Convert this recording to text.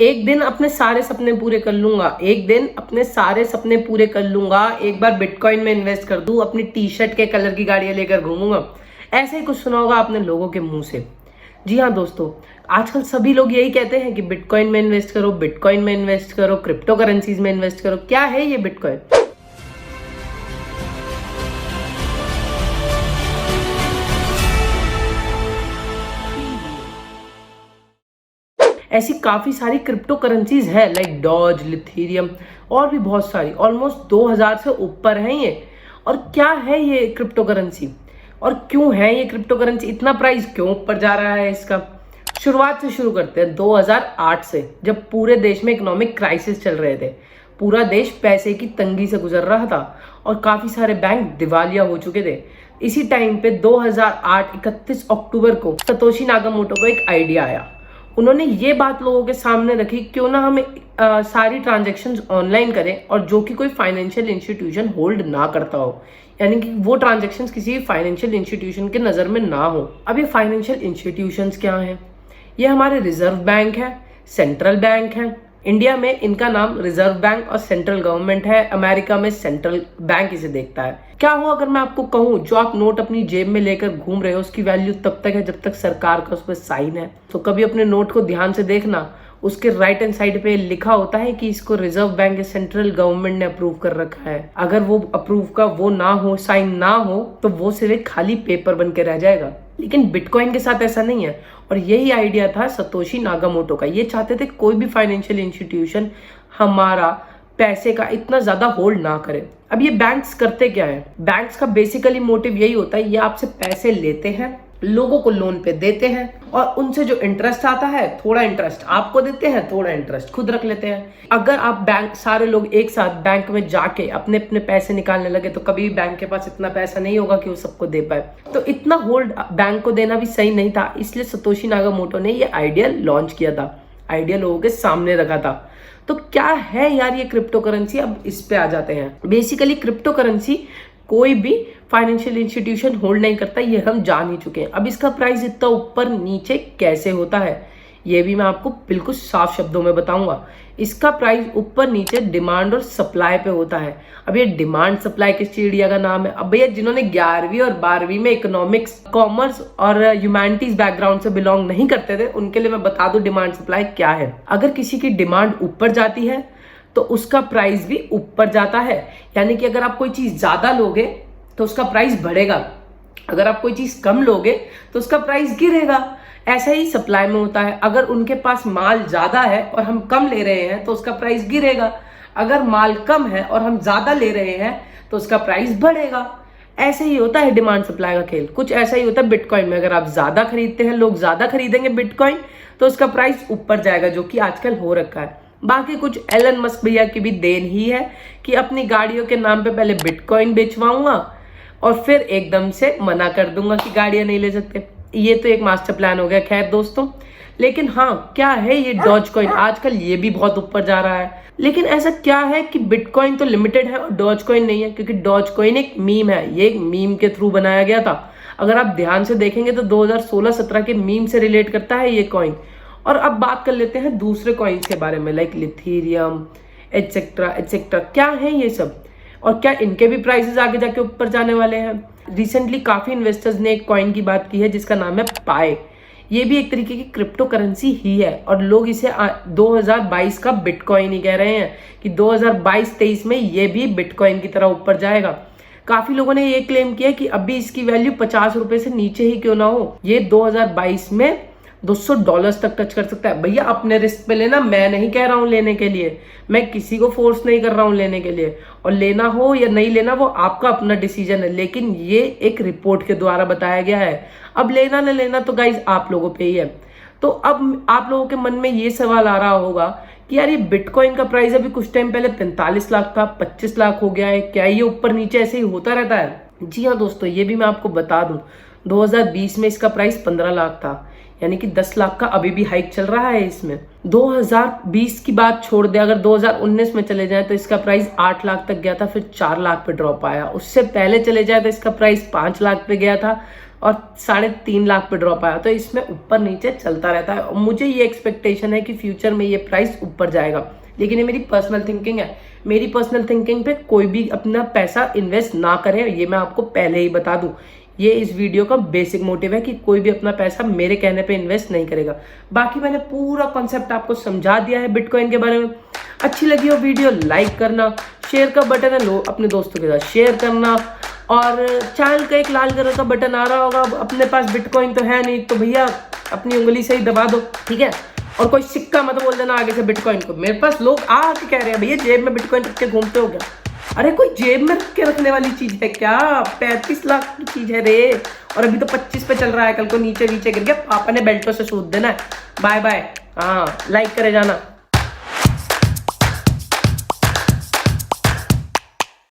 एक दिन अपने सारे सपने पूरे कर लूंगा, एक दिन अपने सारे सपने पूरे कर लूंगा, एक बार बिटकॉइन में इन्वेस्ट कर दूं, अपनी टी शर्ट के कलर की गाड़ियां लेकर घूमूंगा। ऐसे ही कुछ सुना होगा आपने लोगों के मुंह से। जी हाँ दोस्तों, आजकल सभी लोग यही कहते हैं कि बिटकॉइन में इन्वेस्ट करो, बिटकॉइन में इन्वेस्ट करो, क्रिप्टो करेंसीज में इन्वेस्ट करो। क्या है ये बिटकॉइन? ऐसी काफी सारी क्रिप्टो करेंसीज है लाइक डॉज, लिथेरियम और भी बहुत सारी। ऑलमोस्ट 2000 से ऊपर हैं ये। और क्या है ये क्रिप्टो करेंसी और क्यों है ये क्रिप्टो करेंसी? इतना प्राइस क्यों ऊपर जा रहा है इसका? शुरुआत से शुरू करते हैं 2008 से, जब पूरे देश में इकोनॉमिक क्राइसिस चल रहे थे। पूरा देश पैसे की तंगी से गुजर रहा था और काफी सारे बैंक दिवालिया हो चुके थे। इसी टाइम पे 2008 31 अक्टूबर को सतोशी नाकामोटो को एक आइडिया आया। उन्होंने ये बात लोगों के सामने रखी, क्यों ना हम सारी ट्रांजैक्शंस ऑनलाइन करें और जो कि कोई फाइनेंशियल इंस्टीट्यूशन होल्ड ना करता हो, यानी कि वो ट्रांजैक्शंस किसी फाइनेंशियल इंस्टीट्यूशन के नजर में ना हो। अब ये फाइनेंशियल इंस्टीट्यूशंस क्या हैं? ये हमारे रिजर्व बैंक है, सेंट्रल बैंक है। इंडिया में इनका नाम रिजर्व बैंक और सेंट्रल गवर्नमेंट है, अमेरिका में सेंट्रल बैंक इसे देखता है। क्या हो अगर मैं आपको कहूं, जो आप नोट अपनी जेब में लेकर घूम रहे हो उसकी वैल्यू तब तक है जब तक सरकार का उस पर साइन है। तो कभी अपने नोट को ध्यान से देखना, उसके राइट हैंड साइड पे लिखा होता है कि इसको रिजर्व बैंक या सेंट्रल गवर्नमेंट ने अप्रूव कर रखा है। अगर वो अप्रूव का वो ना हो, साइन ना हो, तो वो सिर्फ एक खाली पेपर बन के रह जाएगा। लेकिन बिटकॉइन के साथ ऐसा नहीं है और यही आइडिया था सतोशी नाकामोटो का। ये चाहते थे कोई भी फाइनेंशियल इंस्टीट्यूशन हमारा पैसे का इतना ज्यादा होल्ड ना करे। अब ये बैंक्स करते क्या है? बैंक्स का बेसिकली मोटिव यही होता है, ये आपसे पैसे लेते हैं, लोगों को लोन पे देते हैं और उनसे जो इंटरेस्ट आता है, थोड़ा इंटरेस्ट आपको देते हैं, थोड़ा इंटरेस्ट खुद रख लेते हैं। अगर आप बैंक सारे लोग एक साथ बैंक में जाके अपने अपने पैसे निकालने लगे तो कभी बैंक के पास इतना पैसा नहीं होगा कि वो सबको दे पाए। तो इतना होल्ड बैंक को देना भी सही नहीं था, इसलिए सतोशी नाकामोटो ने ये आइडिया लॉन्च किया था, आइडिया लोगों के सामने रखा था। तो क्या है यार ये क्रिप्टो करेंसी? अब इस पे आ जाते हैं। बेसिकली क्रिप्टो करेंसी कोई भी फाइनेंशियल इंस्टीट्यूशन होल्ड नहीं करता, ये हम जान ही चुके हैं। अब इसका प्राइस इतना ऊपर नीचे कैसे होता है ये भी मैं आपको बिल्कुल साफ शब्दों में बताऊंगा। इसका प्राइस ऊपर नीचे डिमांड और सप्लाई पे होता है। अब ये डिमांड सप्लाई किस चिड़िया का नाम है? अब भैया जिन्होंने 11वीं और 12वीं में इकोनॉमिक्स, कॉमर्स और ह्यूमैनिटीज बैकग्राउंड से बिलोंग नहीं करते थे, उनके लिए मैं बता दूं डिमांड सप्लाई क्या है। अगर किसी की डिमांड ऊपर जाती है तो उसका प्राइस भी ऊपर जाता है, यानी कि अगर आप कोई चीज ज्यादा लोगे तो उसका प्राइस बढ़ेगा, अगर आप कोई चीज कम लोगे तो उसका प्राइस गिरेगा। ऐसा ही सप्लाई में होता है, अगर उनके पास माल ज्यादा है और हम कम ले रहे हैं तो उसका प्राइस गिरेगा, अगर माल कम है और हम ज्यादा ले रहे हैं तो उसका प्राइस बढ़ेगा। ऐसे ही होता है डिमांड सप्लाई का खेल। कुछ ऐसा ही होता है बिटकॉइन में, अगर आप ज्यादा खरीदते हैं, लोग ज्यादा खरीदेंगे बिटकॉइन तो उसका प्राइस ऊपर जाएगा, जो कि आजकल हो रखा है। बाकी कुछ एलन मस्क भैया की भी देन ही है कि अपनी गाड़ियों के नाम पे पहले बिटकॉइन बेचवाऊंगा और फिर एकदम से मना कर दूंगा कि गाड़ियां नहीं ले सकते। ये तो एक मास्टर प्लान हो गया। खैर दोस्तों, लेकिन हाँ, क्या है ये डॉज कॉइन? आजकल ये भी बहुत ऊपर जा रहा है। लेकिन ऐसा क्या है कि बिटकॉइन तो लिमिटेड है और डॉज कॉइन नहीं है? क्योंकि डॉज कॉइन एक मीम है, ये एक मीम के थ्रू बनाया गया था। अगर आप ध्यान से देखेंगे तो 2016-17 के मीम से रिलेट करता है ये कॉइन। और अब बात कर लेते हैं दूसरे कॉइन्स के बारे में, लाइक लिथेरियम एटसेट्रा एटसेट्रा। क्या है ये सब और क्या इनके भी प्राइसेस आगे जाके ऊपर जाने वाले हैं? रिसेंटली काफी इन्वेस्टर्स ने एक कॉइन की बात की है जिसका नाम है पाई। ये भी एक तरीके की क्रिप्टो करेंसी ही है और लोग इसे 2022 का बिटकॉइन ही कह रहे हैं कि 2022-23 में ये भी बिटकॉइन की तरह ऊपर जाएगा। काफी लोगों ने ये क्लेम किया कि अभी इसकी वैल्यू 50 रुपए से नीचे ही क्यों ना हो, ये 2022 में $200 तक टच कर सकता है। भैया अपने रिस्क पे लेना, मैं नहीं कह रहा हूं लेने के लिए, मैं किसी को फोर्स नहीं कर रहा हूं लेने के लिए। और लेना हो या नहीं लेना वो आपका अपना डिसीजन है, लेकिन ये एक रिपोर्ट के द्वारा बताया गया है। अब लेना न लेना तो गाइज आप लोगों पे ही है। तो अब आप लोगों के मन में ये सवाल आ रहा होगा कि यार ये बिटकॉइन का प्राइस अभी कुछ टाइम पहले 45 लाख था, 25 लाख हो गया है, क्या ये ऊपर नीचे ऐसे ही होता रहता है? जी हाँ दोस्तों, ये भी मैं आपको बता दूं, 2020 में इसका प्राइस 15 लाख था, यानी कि 10 लाख का अभी भी हाइक चल रहा है इसमें। 2020 की बात छोड़ दे, अगर 2019 में चले जाए तो इसका प्राइस 8 लाख तक गया था, फिर 4 लाख पे ड्रॉप आया। उससे पहले चले जाए तो इसका प्राइस 5 लाख पे गया था और 3.5 लाख पे ड्रॉप आया। तो इसमें ऊपर नीचे चलता रहता है और मुझे ये एक्सपेक्टेशन है कि फ्यूचर में ये प्राइस ऊपर जाएगा, लेकिन ये मेरी पर्सनल थिंकिंग है। मेरी पर्सनल थिंकिंग पे कोई भी अपना पैसा इन्वेस्ट ना करे, ये मैं आपको पहले ही बता दूं। ये इस वीडियो का बेसिक मोटिव है कि कोई भी अपना पैसा मेरे कहने पे इन्वेस्ट नहीं करेगा। बाकी मैंने पूरा कॉन्सेप्ट आपको समझा दिया है बिटकॉइन के बारे में। अच्छी लगी हो वीडियो लाइक करना, शेयर का बटन है लो अपने दोस्तों के साथ शेयर करना, और चैनल का एक लाल कलर का बटन आ रहा होगा। अपने पास बिटकॉइन तो है नहीं तो भैया अपनी उंगली से ही दबा दो, ठीक है। और कोई सिक्का मत बोल देना आगे से बिटकॉइन को। मेरे पास लोग आके कह रहे हैं भैया जेब में बिटकॉइन रख के घूमते हो क्या? अरे कोई जेब में रख के रखने वाली चीज है क्या? 35 लाख की चीज है रे, और अभी तो 25 पे चल रहा है। कल को नीचे नीचे गिर गया पापा ने बेल्टों से सूद देना है। Bye bye. हाँ, लाइक करे जाना।